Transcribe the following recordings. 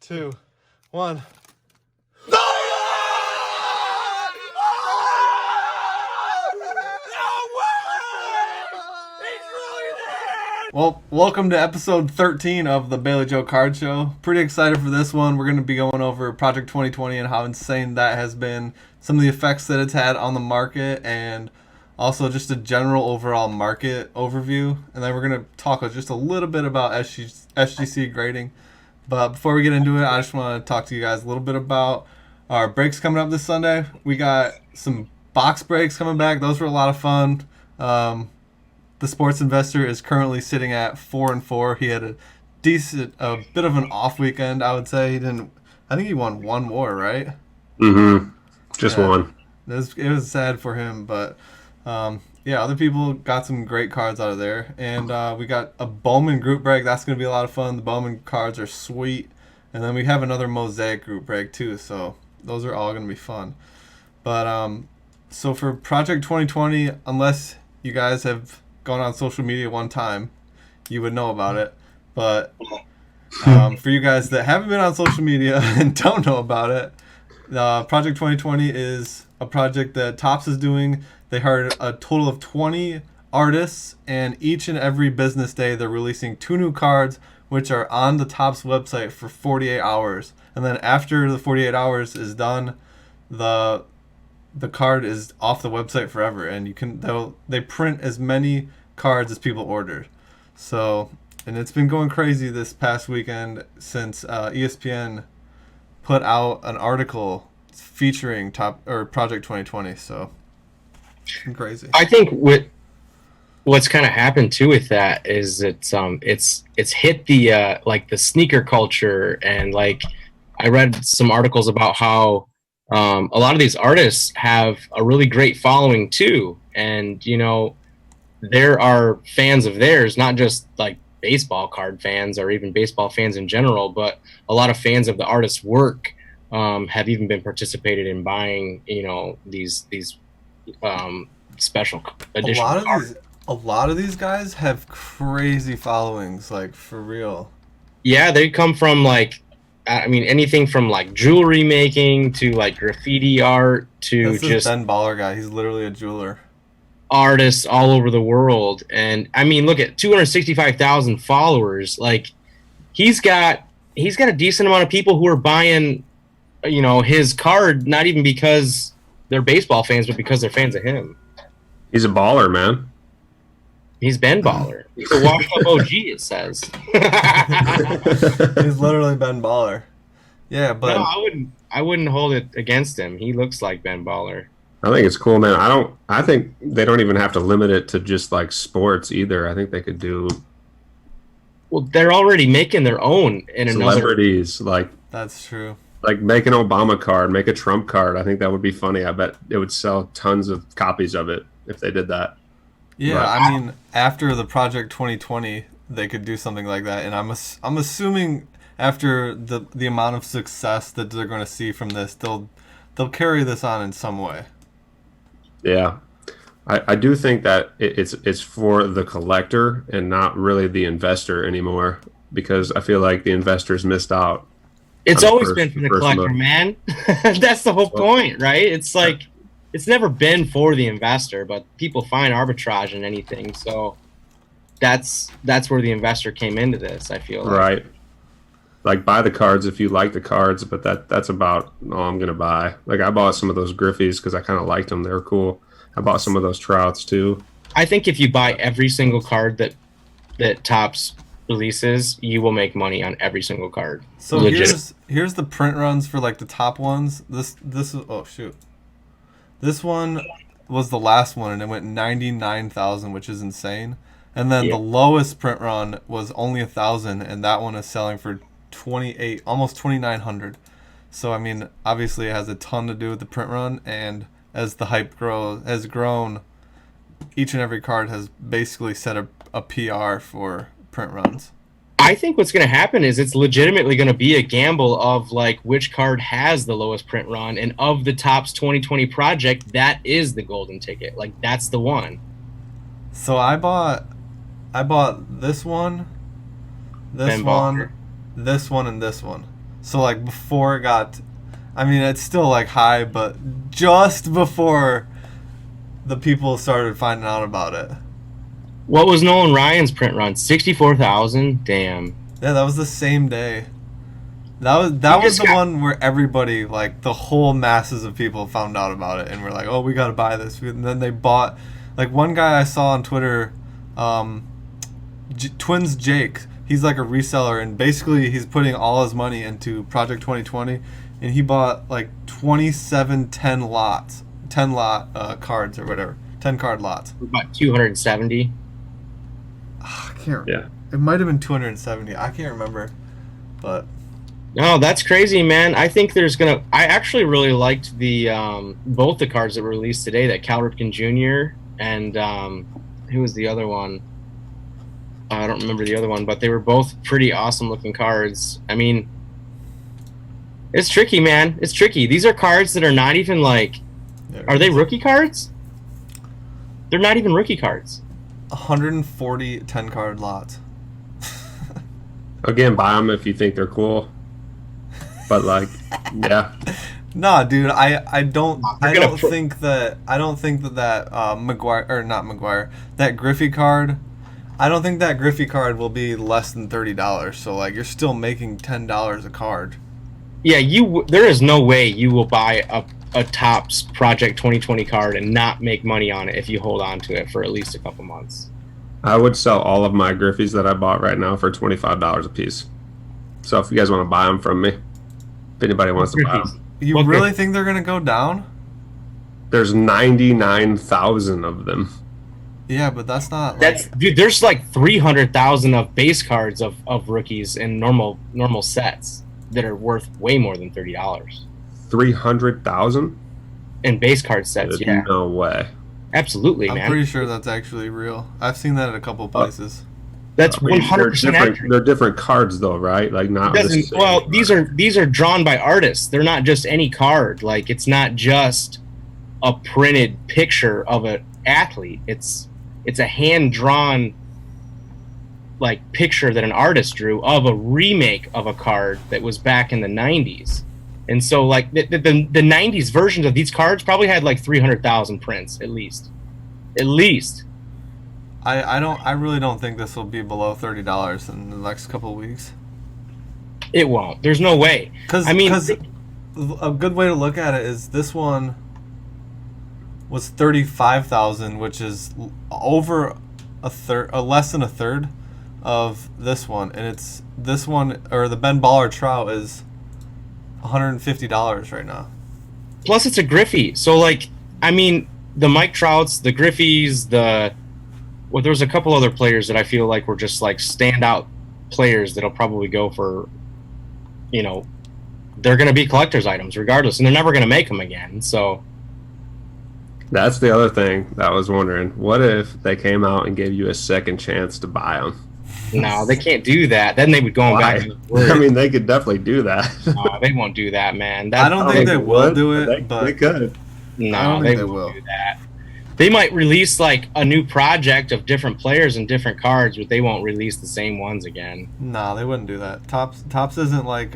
2, 1. Well, welcome to episode 13 of the Bailey Joe Card Show. Pretty excited for this one. We're going to be going over Project 2020 and how insane that has been, some of the effects that it's had on the market, and also just a general overall market overview. And then we're going to talk just a little bit about SGC grading. But before we get into it, I just want to talk to you guys a little bit about our breaks coming up this Sunday. We got some box breaks coming back. Those were a lot of fun. The Sports Investor is currently sitting at 4-4. He had a bit of an off weekend, I would say. I think he won one more, right? Mm-hmm. Just one. It was sad for him, but other people got some great cards out of there. And we got a Bowman group break. That's going to be a lot of fun. The Bowman cards are sweet. And then we have another Mosaic group break too, so those are all going to be fun. But so for Project 2020, unless you guys have gone on social media one time, you would know about it. But for you guys that haven't been on social media and don't know about it, Project 2020 is a project that Topps is doing. They hired a total of 20 artists, and each and every business day they're releasing 2 new cards, which are on the Topps website for 48 hours. And then after the 48 hours is done, the card is off the website forever, and they print as many cards as people ordered. So, and it's been going crazy this past weekend since ESPN put out an article featuring Project 2020. So, it's been crazy. I think what's kind of happened too with that is it's hit the like the sneaker culture, and like I read some articles about how a lot of these artists have a really great following too, and there are fans of theirs, not just like baseball card fans or even baseball fans in general, but a lot of fans of the artist's work have even been participated in buying these special edition cards. A lot of these guys have crazy followings, like for real. Yeah, they come from anything from like jewelry making to like graffiti art to This is Ben Baller guy. He's literally a jeweler. Artists all over the world. And I mean, look at 265,000 followers. Like he's got a decent amount of people who are buying, his card, not even because they're baseball fans, but because they're fans of him. He's a baller, man. He's Ben Baller. He's a washed up OG, it says. He's literally Ben Baller. Yeah, but no, I wouldn't hold it against him. He looks like Ben Baller. I think it's cool, man. I think they don't even have to limit it to just like sports either. I think they could do. Well, they're already making their own in celebrities, like that's true. Like make an Obama card, make a Trump card. I think that would be funny. I bet it would sell tons of copies of it if they did that. Yeah, but I mean, after the Project 2020, they could do something like that, and I'm assuming after the amount of success that they're going to see from this, they'll carry this on in some way. Yeah, I do think that it's for the collector and not really the investor anymore, because I feel like the investors missed out. It's always been for the collector, man. That's the whole point, right? It's like it's never been for the investor, but people find arbitrage in anything, so that's where the investor came into this, I feel like. Right. Like buy the cards if you like the cards, but that's about all I'm gonna buy. Like I bought some of those Griffies because I kind of liked them; they were cool. I bought some of those Trouts too. I think if you buy every single card that Topps releases, you will make money on every single card. So here's the print runs for like the top ones. This oh shoot, this one was the last one and it went 99,000, which is insane. And then the lowest print run was only 1,000, and that one is selling for 28, almost 2,900. So I mean, obviously it has a ton to do with the print run, and as the hype has grown, each and every card has basically set a PR for print runs. I think what's going to happen is it's legitimately going to be a gamble of like which card has the lowest print run, and of the Topps 2020 project, that is the golden ticket. Like that's the one. So I bought this one, this one, and this one. So like before it got, I mean it's still like high, but just before the people started finding out about it. What was Nolan Ryan's print run? 64,000. Damn. Yeah, that was the same day. That was the one where everybody, like the whole masses of people, found out about it and were like, "Oh, we got to buy this." And then they bought. Like one guy I saw on Twitter, Twins Jake. He's like a reseller, and basically he's putting all his money into Project 2020, and he bought like 27 10 lots, 10 lot cards or whatever, 10 card lots. About 270. I can't. Yeah. It might have been 270. I can't remember, but. No, that's crazy, man. I think there's gonna. I actually really liked the both the cards that were released today. That Cal Ripken Jr. and who was the other one? I don't remember the other one, but they were both pretty awesome looking cards. I mean, it's tricky, man. It's tricky. These are cards that are not even like. Are they rookie cards? They're not even rookie cards. 140 10 card lots. Again, buy them if you think they're cool. But like, yeah. Nah, dude, I don't think that McGuire, or not McGuire, that Griffey card. I don't think that Griffey card will be less than $30. So like, you're still making $10 a card. Yeah, there is no way you will buy a Topps Project 2020 card and not make money on it if you hold on to it for at least a couple months. I would sell all of my Griffies that I bought right now for $25 a piece. So if you guys want to buy them from me, if anybody wants to buy them. You really think they're going to go down? There's 99,000 of them. Yeah, but that's not. Dude. There's like 300,000 of base cards of rookies in normal sets that are worth way more than $30. 300,000 in base card sets. Yeah, no way. Absolutely, man. I'm pretty sure that's actually real. I've seen that at a couple places. That's 100% accurate. They're different cards, though, right? Like not. Well, these are drawn by artists. They're not just any card. Like it's not just a printed picture of an athlete. It's a hand drawn like picture that an artist drew of a remake of a card that was back in the 90s. And so like the 90s versions of these cards probably had like 300,000 prints at least. I really don't think this will be below $30 in the next couple of weeks. It won't. There's no way. Because a good way to look at it is this one was 35,000, which is over a third, less than a third of this one, and it's this one, or the Ben Baller Trout, is $150 right now. Plus, it's a Griffey, so like, I mean, the Mike Trouts, the Griffies, there's a couple other players that I feel like were just like standout players that'll probably go for, they're going to be collector's items regardless, and they're never going to make them again. So that's the other thing that I was wondering. What if they came out and gave you a second chance to buy them? No, they can't do that. Then they would go back to the word. I mean, they could definitely do that. No, they won't do that, man. I don't think they will do it, but they could. No, they won't do that. They might release like a new project of different players and different cards, but they won't release the same ones again. No, they wouldn't do that. Topps isn't like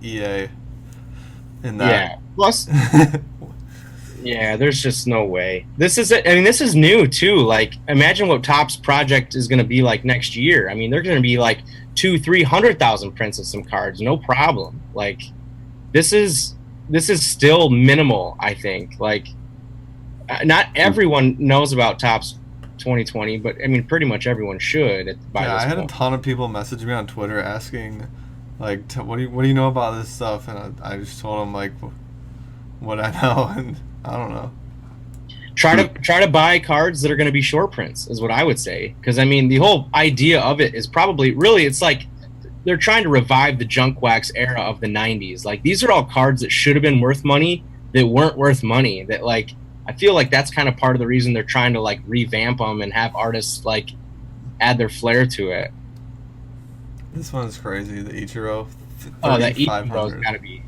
EA in that. Yeah. Plus, yeah, there's just no way. This is new too. Like, imagine what Topps project is going to be like next year. I mean, they're going to be like 200,000-300,000 prints of some cards, no problem. Like, this is still minimal, I think. Like, not everyone knows about Topps 2020, but I mean, pretty much everyone should. I had a ton of people message me on Twitter asking, like, what do you know about this stuff? And I just told them like what I know, and I don't know. Try to buy cards that are going to be short prints is what I would say, because I mean the whole idea of it is probably really it's like they're trying to revive the junk wax era of the 90s. Like, these are all cards that should have been worth money that weren't worth money. That, like, I feel like that's kind of part of the reason they're trying to like revamp them and have artists like add their flair to it. This one's crazy. The Ichiro. Oh, that Ichiro's got to be.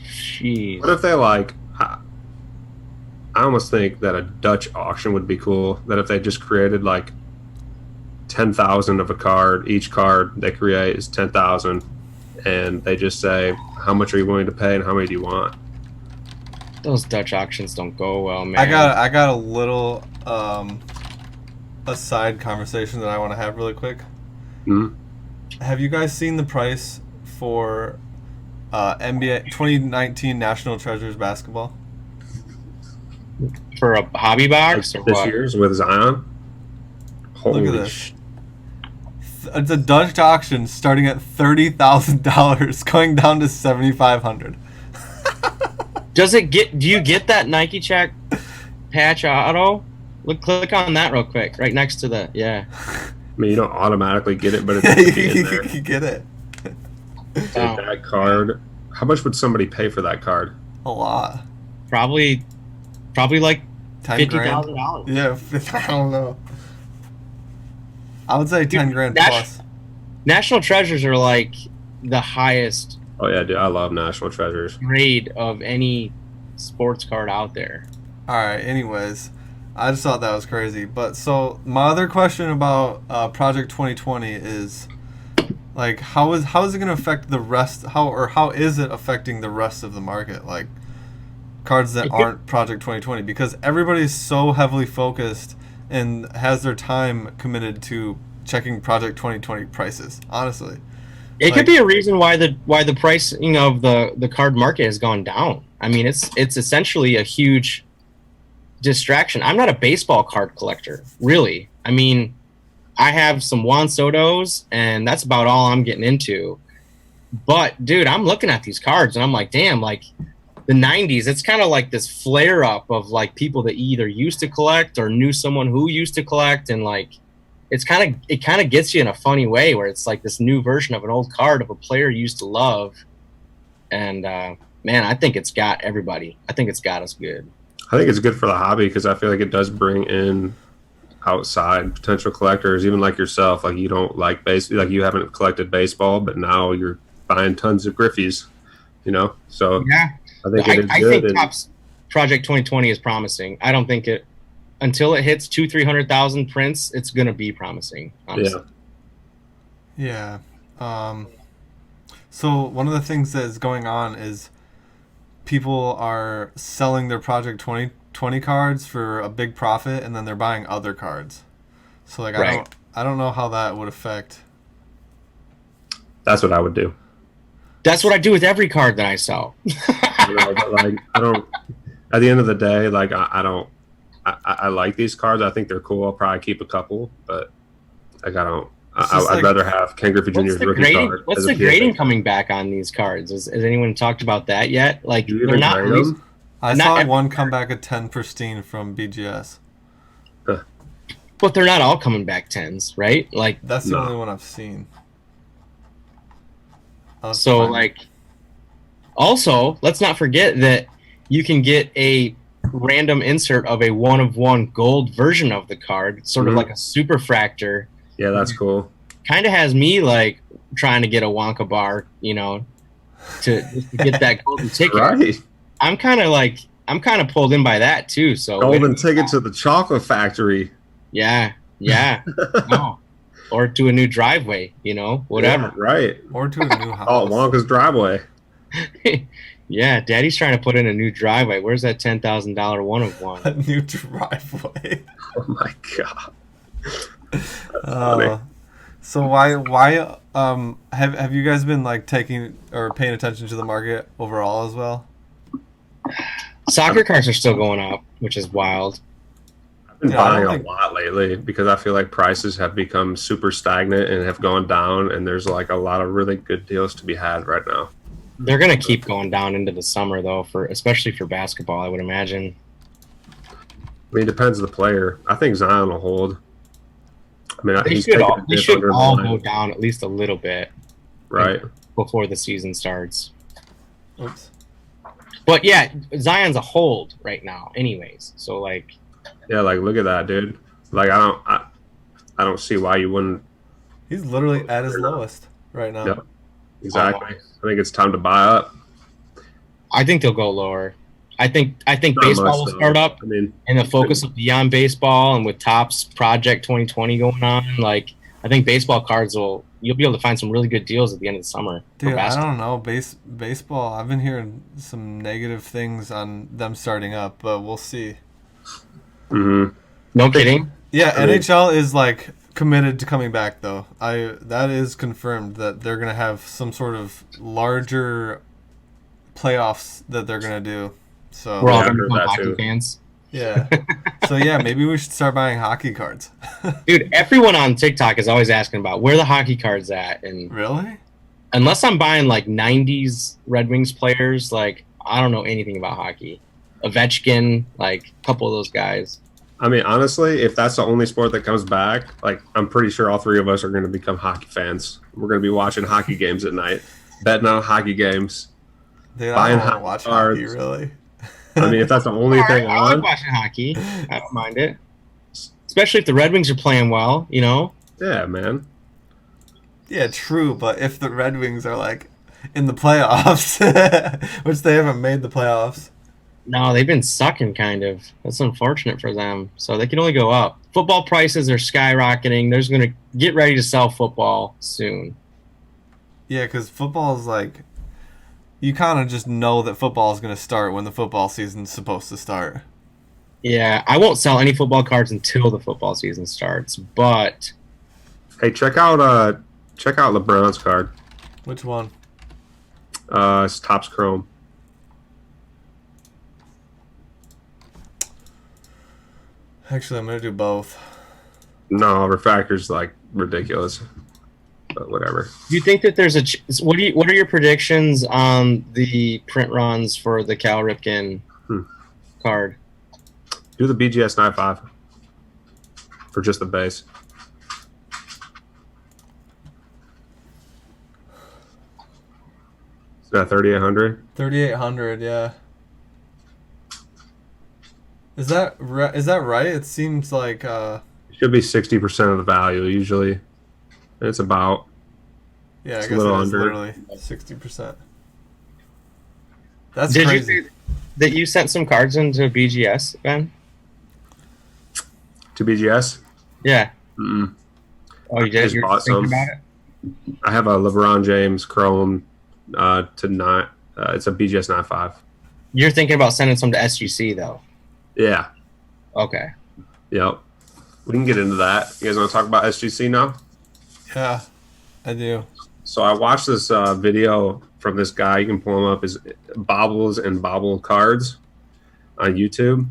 Jeez. What if they like? I almost think that a Dutch auction would be cool. That if they just created like 10,000 of a card, each card they create is 10,000, and they just say, how much are you willing to pay and how many do you want? Those Dutch auctions don't go well, man. I got a little aside conversation that I want to have really quick. Mm-hmm. Have you guys seen the price for NBA 2019 National Treasures basketball? For a hobby box or This what? year's with Zion? Holy Look at this. It's a Dutch auction starting at $30,000, going down to $7,500. Do you get that Nike check patch auto? Click on that real quick, right next to the I mean, you don't automatically get it, but it's in there. You get it. That card. How much would somebody pay for that card? A lot. Probably like $50,000. Yeah, I don't know. I would say 10 grand plus. National Treasures are like the highest. Oh yeah, dude, I love National Treasures. Grade of any sports card out there. All right. Anyways, I just thought that was crazy. But so my other question about Project 2020 is, like, how is it going to affect the rest? How is it affecting the rest of the market? Like, cards that aren't Project 2020, because everybody's so heavily focused and has their time committed to checking Project 2020 prices. Honestly, it could be a reason why the pricing of the card market has gone down. I mean, it's essentially a huge distraction. I'm not a baseball card collector, really. I mean, I have some Juan Sotos, and that's about all I'm getting into. But dude, I'm looking at these cards, and I'm like, damn, like the 90s, it's kind of like this flare up of like people that either used to collect or knew someone who used to collect, and like it kind of gets you in a funny way where it's like this new version of an old card of a player you used to love. And man, I think it's got everybody. I think it's got us good. I think it's good for the hobby because I feel like it does bring in outside potential collectors, even like yourself. Like you don't like like you haven't collected baseball, but now you're buying tons of Griffies, you know? So yeah, I think I think Topps Project 2020 is promising. I don't think it until it hits 200,000-300,000 prints, it's gonna be promising. Honestly. Yeah. So one of the things that is going on is people are selling their Project 2020 cards for a big profit, and then they're buying other cards. So like I don't know how that would affect. That's what I would do. That's what I do with every card that I sell. But like I don't. At the end of the day, like I don't. I like these cards. I think they're cool. I'll probably keep a couple, but like I don't. I'd rather have Ken Griffey Jr.'s rookie card. What's the grading coming back on these cards? Has anyone talked about that yet? Like they're not. I saw one come back a 10 pristine from BGS. But they're not all coming back 10s, right? Like that's the only one I've seen. So like, also let's not forget that you can get a random insert of a 1-of-1 gold version of the card, sort of like a superfractor. Yeah, that's cool. Kind of has me like trying to get a Wonka bar, you know, to get that golden ticket. Right. I'm kind of pulled in by that too. So golden ticket to the chocolate factory. Yeah. No. Or to a new driveway, you know, whatever. Yeah, right. Or to a new house. Oh, Wonka's driveway. Yeah, Daddy's trying to put in a new driveway. Where's that $10,000 1-of-1? A new driveway. Oh my god. So why have you guys been like taking or paying attention to the market overall as well? Soccer cards are still going up, which is wild. I've been buying a lot lately because I feel like prices have become super stagnant and have gone down, and there's like a lot of really good deals to be had right now. They're gonna keep going down into the summer though, especially for basketball, I would imagine. I mean, it depends on the player. I think Zion will hold. I mean, they should all go down at least a little bit, right, before the season starts. Oops. But yeah, Zion's a hold right now, anyways. So like, yeah, like look at that, dude. Like I don't see why you wouldn't. He's literally at his lowest right now. Yep. Exactly. I think it's time to buy up. I think they'll go lower. I think baseball will start up, and the focus of Beyond Baseball and with Topps Project 2020 going on. Like, I think baseball cards will you'll be able to find some really good deals at the end of the summer for Dude, I basketball. don't know. Baseball, I've been hearing some negative things on them starting up, but we'll see. Mm-hmm. No kidding. Yeah, I mean- NHL is like committed to coming back though. That is confirmed that they're gonna have some sort of larger playoffs that they're gonna do. So We're all Yeah, I gonna heard become that hockey too. fans. yeah, so yeah, maybe we should start buying hockey cards. Dude, everyone on TikTok is always asking about where the hockey cards at, and Really? unless I'm buying like '90s Red Wings players, like I don't know anything about hockey. Ovechkin, like a couple of those guys. I mean, honestly, if that's the only sport that comes back, like I'm pretty sure all three of us are going to become hockey fans. We're going to be watching hockey games at night, betting on hockey games. Dude, I Buying don't want to hockey watch cards. hockey really. I mean, if that's the only thing I like on, watching hockey. I don't mind it, especially if the Red Wings are playing well. You know, yeah, man. Yeah, true, but if the Red Wings are like in the playoffs, which they haven't made the playoffs. no, they've been sucking. Kind of. That's unfortunate for them. So they can only go up. Football prices are skyrocketing. There's going to get ready to sell football soon. Yeah, because football is like, you kind of just know that football is going to start when the football season's supposed to start. Yeah, I won't sell any football cards until the football season starts. But Hey, check out LeBron's card. Which one? It's Topps Chrome. Actually, I'm going to do both. No, refractor's like ridiculous, but whatever. do you think that there's a what are your predictions on the print runs for the Cal Ripken card? Do the BGS 95 for just the base. Is that 3,800? 3,800, yeah. Is that right? It seems like It should be 60% of the value usually. It's about. yeah, I It's a guess little it is under. literally 60%. That's Did crazy. you say that you sent some cards into BGS, Ben? To BGS? Yeah. Mm-mm. Oh, you did. Just You're bought thinking some. about it. I have a LeBron James Chrome to not. It's a BGS 95. You're thinking about sending some to SGC though. Yeah. Okay. Yep. We can get into that. You guys want to talk about SGC now? Yeah, I do. So I watched this video from this guy. You can pull him up. Is Bobbles and Bobble Cards on YouTube.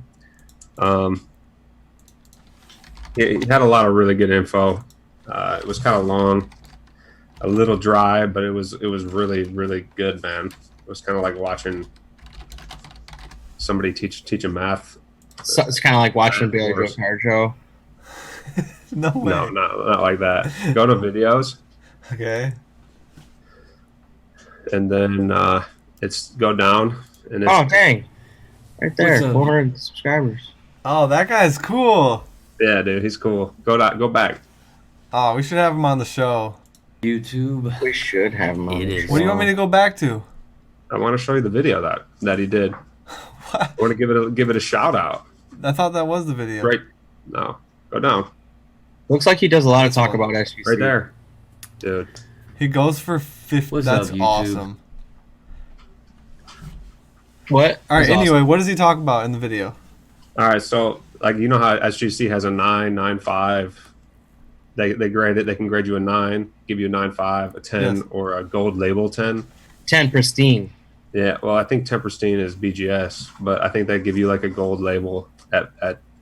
He had a lot of really good info. It was kind of long, a little dry, but it was really really good, man. It was kind of like watching somebody teach a math. So it's kind of like watching a Bailey Joe card show. No way. No, not like that. Go to videos. Okay. And then it's go down and it's Oh dang! Right there, What's up? 400 subscribers. Oh, that guy's cool. yeah, dude, he's cool. Go back. Oh, we should have him on the show. YouTube. We should have him on. It the is. show. What do you want me to go back to? I want to show you the video that he did. I want to give it a shout out. I thought that was the video. Right. No, go down. Looks like he does a lot of talk about SGC. Right there, dude. He goes for 50. What's That's up, YouTube? awesome. What? All right. That's awesome. Anyway, what does he talk about in the video? All right, so like you know how SGC has a 9, 9.5. They grade it. They can grade you a 9, give you a 9.5, a 10, Yes. or a gold label 10. 10 pristine. Yeah, well, I think 10 pristine is BGS, but I think they give you like a gold label at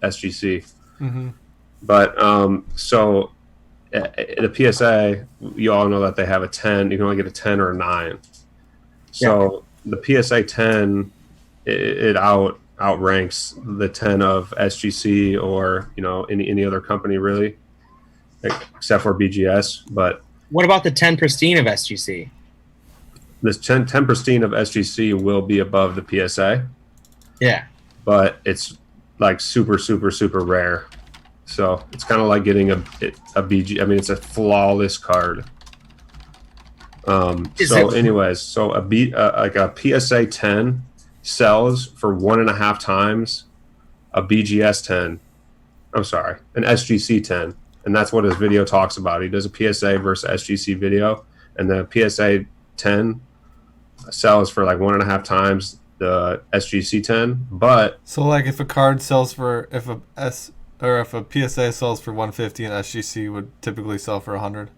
SGC. Mm-hmm. But so the PSA, you all know that they have a 10. You can only get a 10 or a 9. So the PSA 10, it outranks the 10 of SGC or any other company really, except for BGS. But What about the 10 pristine of SGC? this 10 pristine of SGC will be above the PSA, Yeah. but it's like super super super rare. So it's kind of like getting a BG. I mean, it's a flawless card. Anyways, like a PSA 10 sells for 1.5 times a BGS 10. I'm sorry, an SGC 10. and that's what his video talks about. He does a PSA versus SGC video, and the PSA 10 sells for like 1.5 times the SGC 10. But So like if a card sells for if a PSA sells for 150 and SGC would typically sell for 100.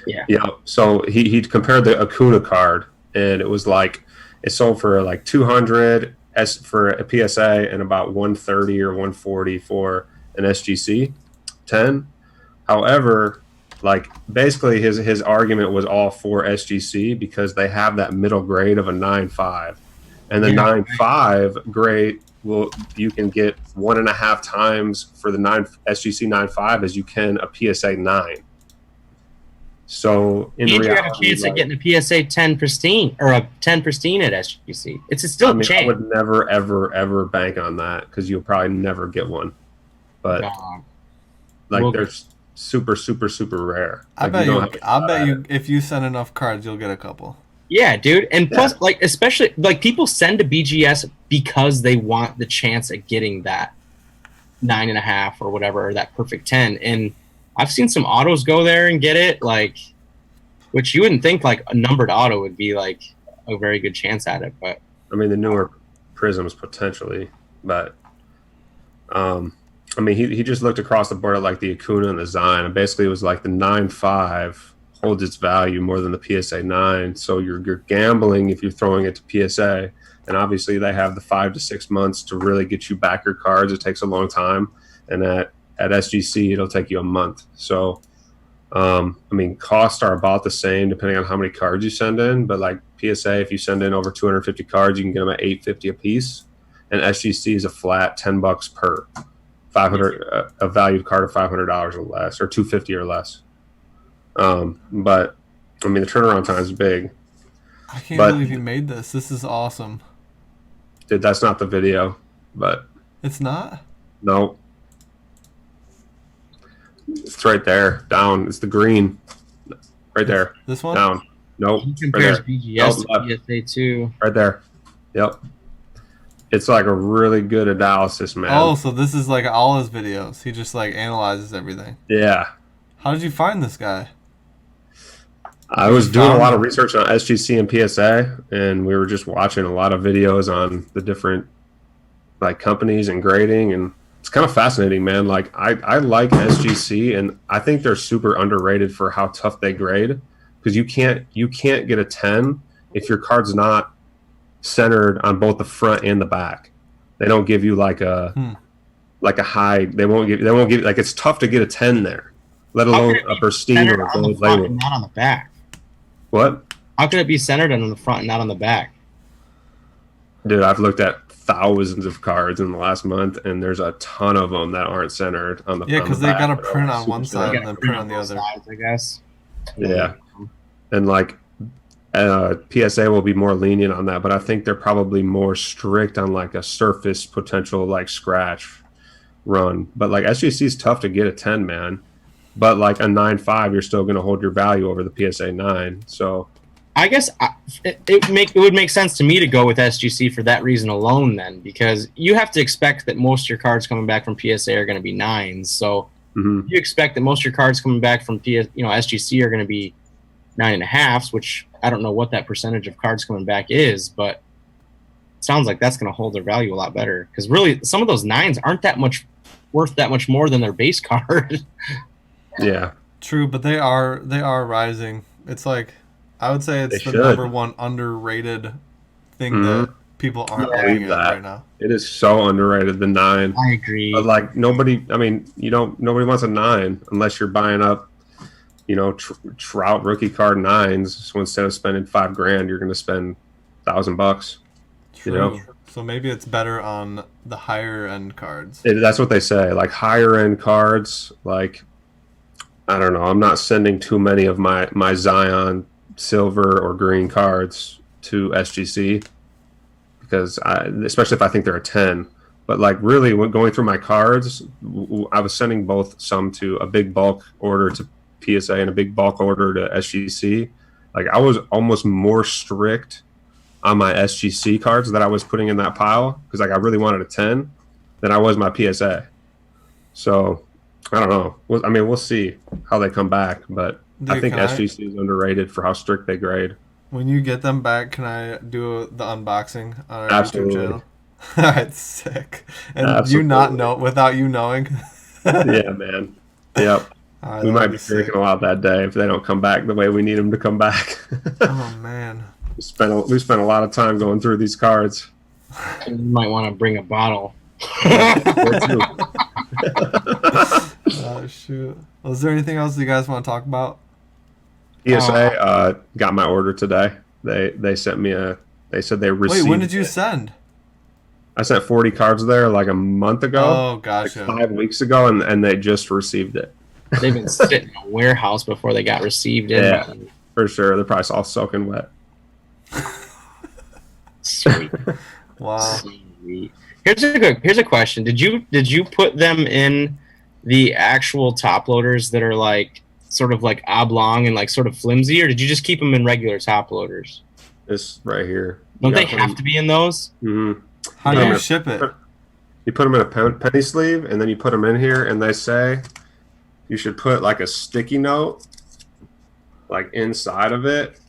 yeah, so he compared the Acuna card, and it was like it sold for like 200 for a PSA and about 130 or 140 for an SGC 10. However, like basically his argument was all for SGC because they have that middle grade of a 9.5, and the 9.5 grade you can get 1.5 times for the SGC 9.5 as you can a PSA 9. So in reality, you have a chance at getting a PSA 10 pristine or a 10 pristine at SGC. It's still a chance. I would never, ever bank on that because you'll probably never get one. But they're super, super, super rare. I bet you if you send enough cards, you'll get a couple. Yeah, dude. And plus, like, especially, like, people send to BGS because they want the chance at getting that 9.5 or whatever, or that perfect 10. And I've seen some autos go there and get it, like, which you wouldn't think, like, a numbered auto would be, like, a very good chance at it. But I mean, the newer Prizms potentially. But, I mean, he just looked across the board at, like, the Acuna and the Zion, and basically it was like the 9.5 holds its value more than the PSA 9. So you're gambling if you're throwing it to PSA. And obviously they have the 5 to 6 months to really get you back your cards. It takes a long time. And at SGC, it'll take you a month. So, I mean, costs are about the same depending on how many cards you send in. But like PSA, if you send in over 250 cards, you can get them at $850 a piece. And SGC is a flat $10 per 500, a valued card of $500 or less, or $250 or less. But I mean, the turnaround time is big. I can't believe you made this. This is awesome. Dude, that's not the video, but it's not. No, it's right there, down. It's the green, right there. This one down. Nope. He compares BGS to PSA too. Right there. Yep. It's like a really good analysis, man. Oh, so this is like all his videos. He just like analyzes everything. Yeah. How did you find this guy? I was doing a lot of research on SGC and PSA, and we were just watching a lot of videos on the different like companies and grading, and it's kind of fascinating, man. Like I like SGC, and I think they're super underrated for how tough they grade, because you can't get a 10 if your card's not centered on both the front and the back. They don't give you like a high. They won't give like, it's tough to get a 10 there, let alone a pristine or a gold label. Not on the back. What? How could it be centered on the front and not on the back? Dude, I've looked at thousands of cards in the last month, and there's a ton of them that aren't centered on the Yeah, because they back, got to print on one side and then print on the other. Sides, I guess. Yeah. And like PSA will be more lenient on that, but I think they're probably more strict on like a surface potential like scratch run. But like SGC is tough to get a 10, man. But like a 9.5, you're still going to hold your value over the PSA 9. So I guess it would make sense to me to go with SGC for that reason alone, then, because you have to expect that most of your cards coming back from PSA are going to be 9s. So you expect that most of your cards coming back from SGC are going to be 9.5s, which I don't know what that percentage of cards coming back is, but it sounds like that's going to hold their value a lot better, because really some of those 9s aren't that much worth that much more than their base card. Yeah, true, but they are rising. It's like, I would say it's the number one underrated thing that people aren't looking at right now. It is so underrated, the 9. I agree. But like nobody wants a 9 unless you're buying up, Trout rookie card 9s. So instead of spending $5,000, you're going to spend $1,000. True. So maybe it's better on the higher end cards. That's what they say. Like higher end cards, like, I don't know. I'm not sending too many of my Zion silver or green cards to SGC, because especially if I think they're a 10. But like really, when going through my cards, I was sending some to a big bulk order to PSA and a big bulk order to SGC. Like I was almost more strict on my SGC cards that I was putting in that pile, because like I really wanted a 10 than I was my PSA. So I don't know. I mean, we'll see how they come back, but Dude, I think can SGC is underrated for how strict they grade. when you get them back, can I do the unboxing on our YouTube Absolutely. channel? That's sick. And you not Absolutely. know without you knowing. Yeah, man. Yep. All right, We that'll might be be sick. drinking a lot that day if they don't come back the way we need them to come back. Oh man. We spent a lot of time going through these cards. You might want to bring a bottle. There too. Oh shoot. Was there anything else you guys want to talk about? PSA got my order today. They sent me a. They said they Wait, received. when did you it. send? I sent 40 cards there like a month ago, Oh, like gotcha. 5 weeks ago, and they just received it. They've been sitting in a warehouse before they got received in. Yeah, for sure. They're probably all soaking wet. Sweet. Wow. Sweet. Here's a question. Did you put them in the actual top loaders that are like sort of like oblong and like sort of flimsy, or did you just keep them in regular top loaders? This right here. Don't they have to be in those? Mm-hmm. How do Yeah. you ship it? You put them in a penny sleeve, and then you put them in here, and they say you should put like a sticky note, like inside of it,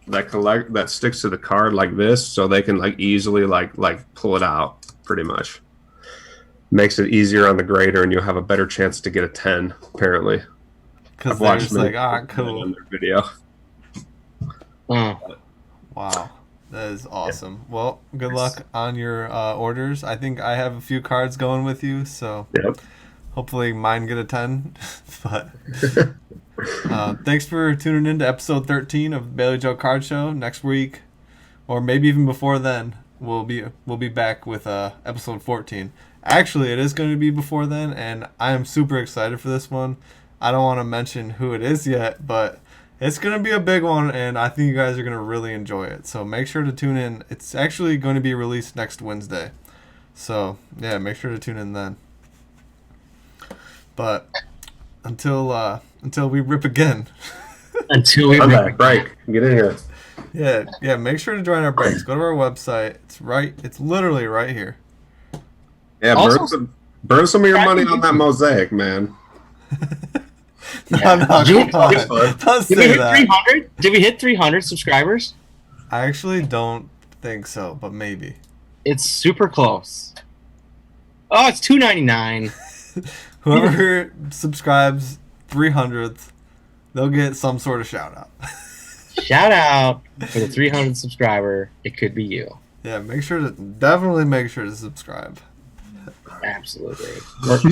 that sticks to the card like this, so they can like easily like pull it out. Pretty much makes it easier on the grader, and you'll have a better chance to get a 10. Apparently, Because I've they're watched just many like, ah, people do it cool. on their video. Wow. That is awesome. Well, good luck on your orders. I think I have a few cards going with you, so Yep. hopefully mine get a 10. But thanks for tuning in to episode 13 of the Bailey Joe Card Show. Next week, or maybe even before then, we'll be back with episode 14. Actually, it is going to be before then, and I am super excited for this one. I don't want to mention who it is yet, but it's going to be a big one, and I think you guys are going to really enjoy it. So make sure to tune in. It's actually going to be released next Wednesday. So, yeah, make sure to tune in then. But until we rip again. Until we I'm back. Break. Get in here. Yeah, make sure to join our breaks. Go to our website. It's literally right here. Yeah, Also- burn some of your money on that Mosaic, man. No, no, come on. Don't Did we say hit that. 300? Did we hit 300 subscribers? I actually don't think so, but maybe. It's super close. Oh, it's $2.99. Whoever subscribes 300th, they'll get some sort of shout out. Shout out for the 300th subscriber. It could be you. Yeah, definitely make sure to subscribe. Absolutely.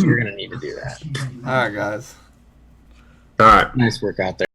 You're gonna need to do that. All right, guys. All right. Nice work out there.